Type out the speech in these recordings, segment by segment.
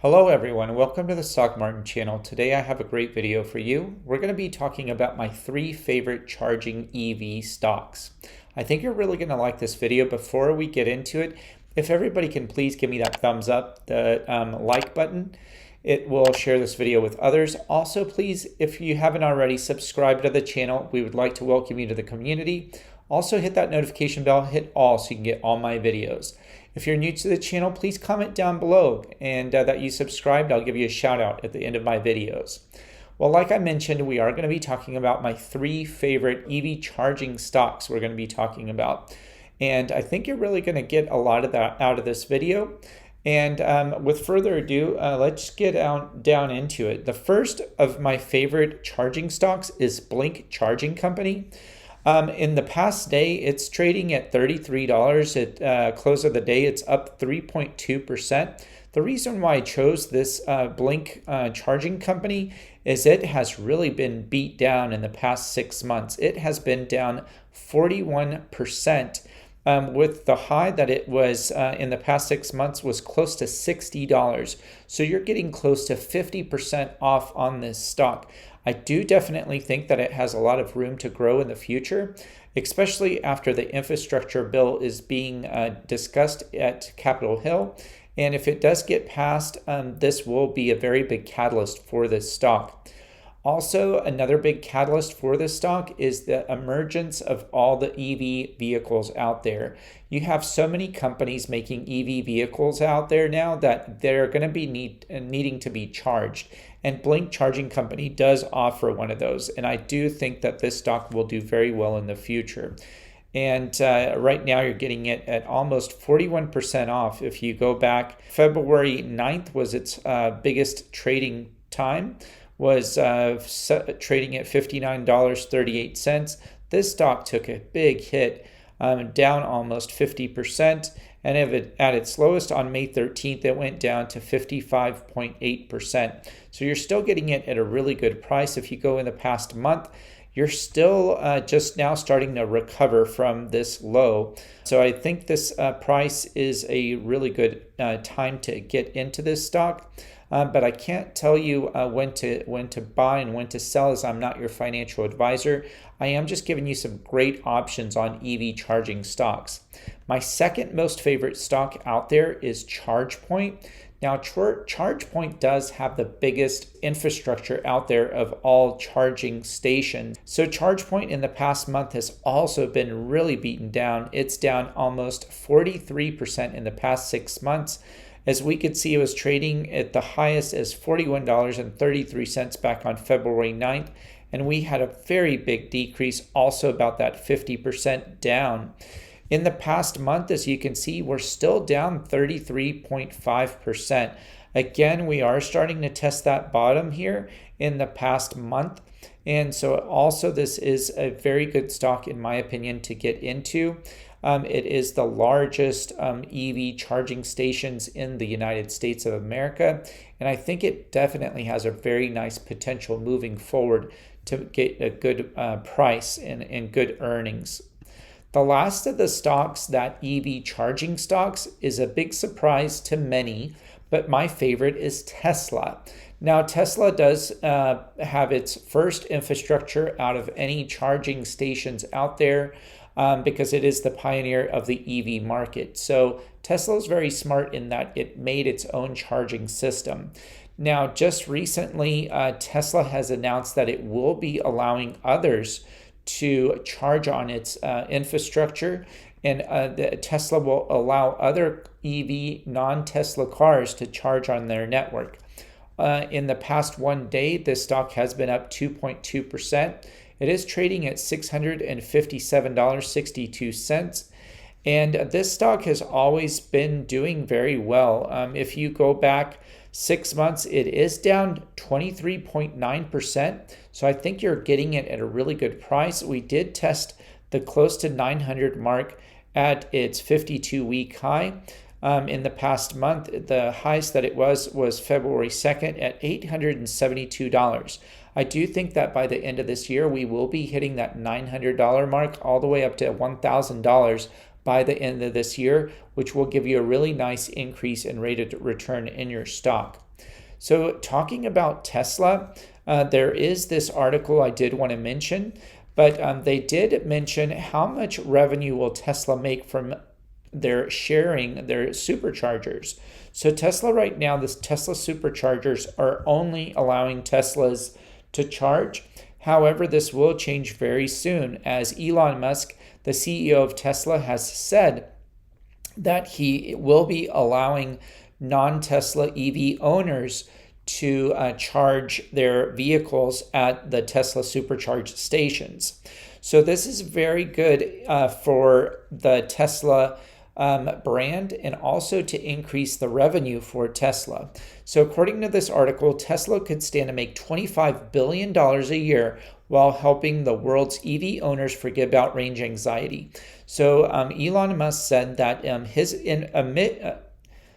Hello everyone, welcome to the Stock Martin channel. Today I have a great video for you. We're going to be talking about my 3 favorite charging EV stocks. I think you're really going to like this video. Before we get into it, if everybody can please give me that thumbs up, the like button. It will share this video with others. Also, please, if you haven't already, subscribe to the channel. We would like to welcome you to the community. Also, hit that notification bell, hit all so you can get all my videos. If you're new to the channel, please comment down below and that you subscribed. I'll give you a shout out at the end of my videos. Well, like I mentioned, we are going to be talking about my 3 favorite EV charging stocks we're going to be talking about. And I think you're really going to get a lot of that out of this video. And with further ado, let's get down into it. The first of my favorite charging stocks is Blink Charging Company. In the past day, it's trading at $33. At close of the day, it's up 3.2%. The reason why I chose this Blink Charging Company is it has really been beat down in the past 6 months. It has been down 41%. With the high that it was in the past 6 months was close to $60. So you're getting close to 50% off on this stock. I do definitely think that it has a lot of room to grow in the future, especially after the infrastructure bill is being discussed at Capitol Hill. And if it does get passed, this will be a very big catalyst for this stock. Also, another big catalyst for this stock is the emergence of all the EV vehicles out there. You have so many companies making EV vehicles out there now that they're going to be needing to be charged. And Blink Charging Company does offer one of those. And I do think that this stock will do very well in the future. And right now you're getting it at almost 41% off. If you go back, February 9th was its biggest trading time. Was trading at $59.38. This stock took a big hit, down almost 50%. And at its lowest on May 13th, it went down to 55.8%. So you're still getting it at a really good price. If you go in the past month, you're still just now starting to recover from this low. So I think this price is a really good time to get into this stock. But I can't tell you when to buy and when to sell, as I'm not your financial advisor. I am just giving you some great options on EV charging stocks. My second most favorite stock out there is ChargePoint. Now, ChargePoint does have the biggest infrastructure out there of all charging stations. So ChargePoint in the past month has also been really beaten down. It's down almost 43% in the past 6 months. As we could see, it was trading at the highest as $41.33 back on February 9th. And we had a very big decrease, also about that 50% down. In the past month, as you can see, we're still down 33.5%. Again, we are starting to test that bottom here in the past month. And so also this is a very good stock, in my opinion, to get into. It is the largest EV charging stations in the United States of America. And I think it definitely has a very nice potential moving forward to get a good price and good earnings. The last of the stocks, that EV charging stocks, is a big surprise to many, but my favorite is Tesla. Now, Tesla does have its first infrastructure out of any charging stations out there. Because it is the pioneer of the EV market. So Tesla is very smart in that it made its own charging system. Now, just recently, Tesla has announced that it will be allowing others to charge on its infrastructure, and Tesla will allow other EV non-Tesla cars to charge on their network. In the past 1 day, this stock has been up 2.2%. It is trading at $657.62. And this stock has always been doing very well. If you go back 6 months, it is down 23.9%. So I think you're getting it at a really good price. We did test the close to 900 mark at its 52-week high. In the past month, the highest that it was February 2nd at $872. I do think that by the end of this year, we will be hitting that $900 mark all the way up to $1,000 by the end of this year, which will give you a really nice increase in rate of return in your stock. So talking about Tesla, there is this article I did want to mention, but they did mention how much revenue will Tesla make from their sharing their superchargers. So Tesla right now, this Tesla superchargers are only allowing Teslas to charge. However, this will change very soon, as Elon Musk, the CEO of Tesla, has said that he will be allowing non-Tesla EV owners to charge their vehicles at the Tesla supercharge stations. So this is very good for the Tesla brand, and also to increase the revenue for Tesla. So according to this article, Tesla could stand to make $25 billion a year while helping the world's EV owners forget about range anxiety. So Elon Musk said that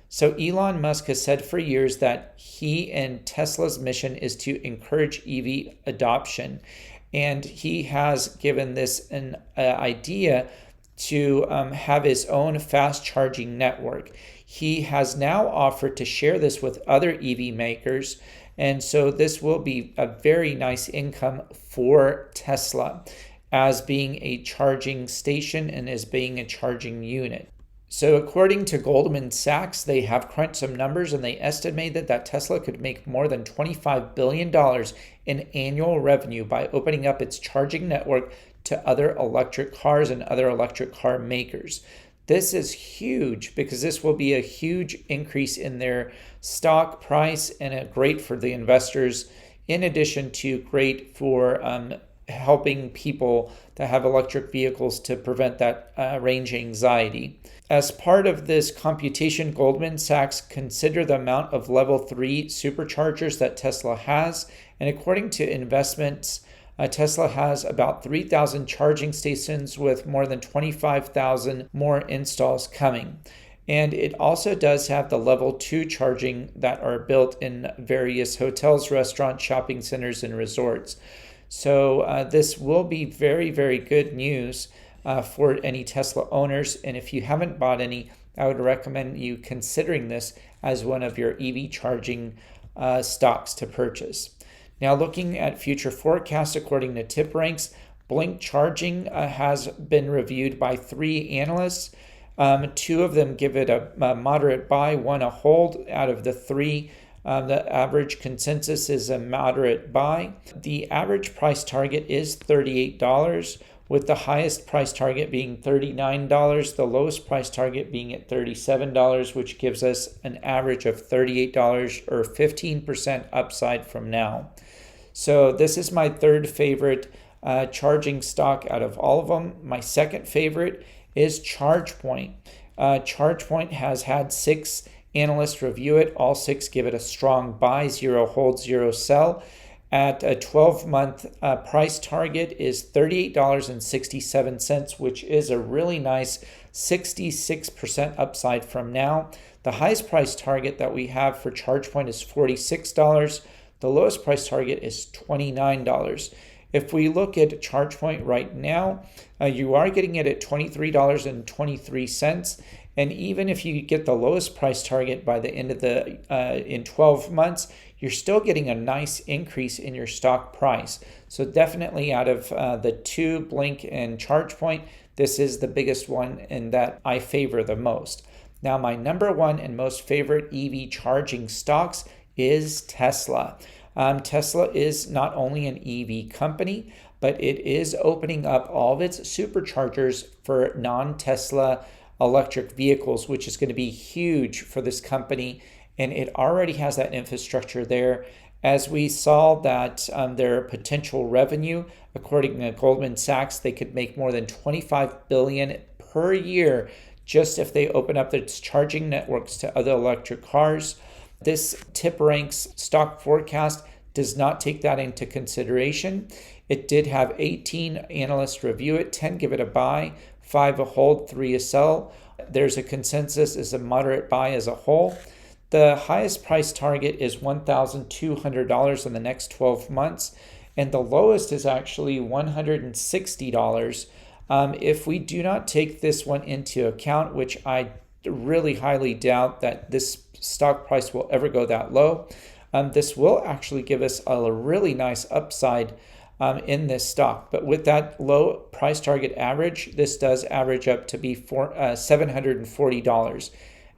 So Elon Musk has said for years that he and Tesla's mission is to encourage EV adoption. And he has given this an idea to have his own fast charging network. He has now offered to share this with other EV makers. And so this will be a very nice income for Tesla as being a charging station and as being a charging unit. So according to Goldman Sachs, they have crunched some numbers and they estimated that Tesla could make more than $25 billion in annual revenue by opening up its charging network to other electric cars and other electric car makers. This is huge because this will be a huge increase in their stock price and great for the investors, in addition to great for helping people that have electric vehicles to prevent that range anxiety. As part of this computation, Goldman Sachs considered the amount of level 3 superchargers that Tesla has, and according to investments, Tesla has about 3,000 charging stations with more than 25,000 more installs coming. And it also does have the level 2 charging that are built in various hotels, restaurants, shopping centers, and resorts. So this will be very, very good news for any Tesla owners. And if you haven't bought any, I would recommend you considering this as one of your EV charging stocks to purchase. Now, looking at future forecasts, according to TipRanks, Blink Charging has been reviewed by 3 analysts. 2 of them give it a moderate buy, 1 a hold. Out of the 3, the average consensus is a moderate buy. The average price target is $38, with the highest price target being $39, the lowest price target being at $37, which gives us an average of $38 or 15% upside from now. So this is my third favorite charging stock out of all of them. My second favorite is ChargePoint. ChargePoint has had 6 analysts review it. All 6 give it a strong buy, 0 hold, 0 sell. At a 12-month price target is $38.67, which is a really nice 66% upside from now. The highest price target that we have for ChargePoint is $46. The lowest price target is $29. If we look at ChargePoint right now, you are getting it at $23.23. And even if you get the lowest price target by the end of in 12 months, you're still getting a nice increase in your stock price. So definitely out of the 2, Blink and ChargePoint, this is the biggest one and that I favor the most. Now, my number 1 and most favorite EV charging stocks is Tesla. Tesla is not only an EV company, but it is opening up all of its superchargers for non-Tesla electric vehicles, which is going to be huge for this company. And it already has that infrastructure there. As we saw that their potential revenue, according to Goldman Sachs, they could make more than $25 billion per year just if they open up its charging networks to other electric cars. This TipRanks stock forecast does not take that into consideration. It did have 18 analysts review it, 10 give it a buy, 5 a hold, 3 a sell. There's a consensus as a moderate buy as a whole. The highest price target is $1,200 in the next 12 months, and the lowest is actually $160. If we do not take this one into account, which I really highly doubt that this stock price will ever go that low, this will actually give us a really nice upside in this stock. But with that low price target average, this does average up to be $740.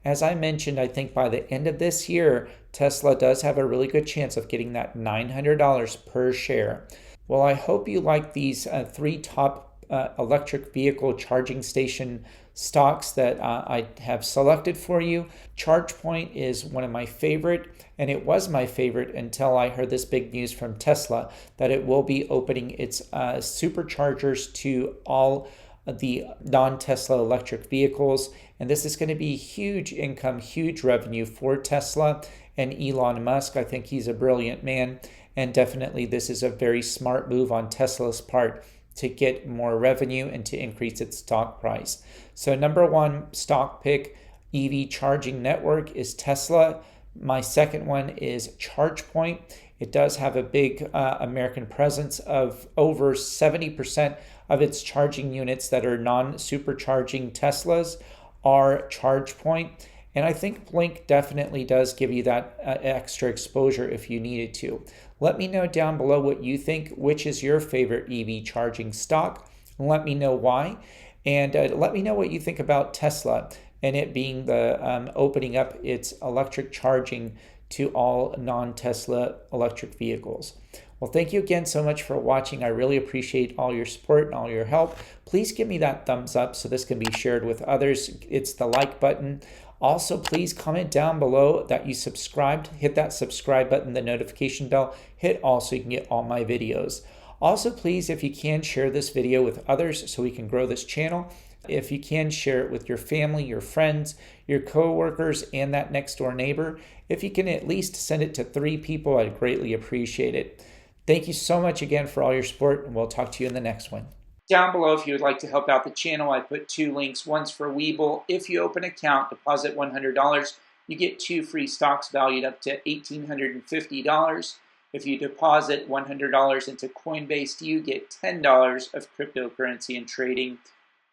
As I mentioned, I think by the end of this year, Tesla does have a really good chance of getting that $900 per share. Well, I hope you like these three top electric vehicle charging station stocks that I have selected for you. ChargePoint is one of my favorite, and it was my favorite until I heard this big news from Tesla that it will be opening its superchargers to all the non-Tesla electric vehicles. And this is going to be huge income, huge revenue for Tesla and Elon Musk. I think he's a brilliant man. And definitely this is a very smart move on Tesla's part to get more revenue and to increase its stock price. So number one stock pick, EV charging network, is Tesla. My second one is ChargePoint. It does have a big American presence of over 70% of its charging units that are non-supercharging Teslas are ChargePoint. And I think Blink definitely does give you that extra exposure if you needed to. Let me know down below what you think, which is your favorite EV charging stock, and let me know why. And let me know what you think about Tesla and it being the opening up its electric charging to all non-Tesla electric vehicles. Well, thank you again so much for watching. I really appreciate all your support and all your help. Please give me that thumbs up so this can be shared with others. It's the like button. Also, please comment down below that you subscribed. Hit that subscribe button, the notification bell. Hit all so you can get all my videos. Also, please, if you can, share this video with others so we can grow this channel. If you can, share it with your family, your friends, your co-workers, and that next door neighbor. If you can at least send it to 3 people, I'd greatly appreciate it. Thank you so much again for all your support, and we'll talk to you in the next one. Down below, if you would like to help out the channel, I put 2 links. One's for Webull. If you open an account, deposit $100, you get 2 free stocks valued up to $1,850. If you deposit $100 into Coinbase, you get $10 of cryptocurrency and trading.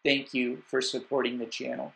Thank you for supporting the channel.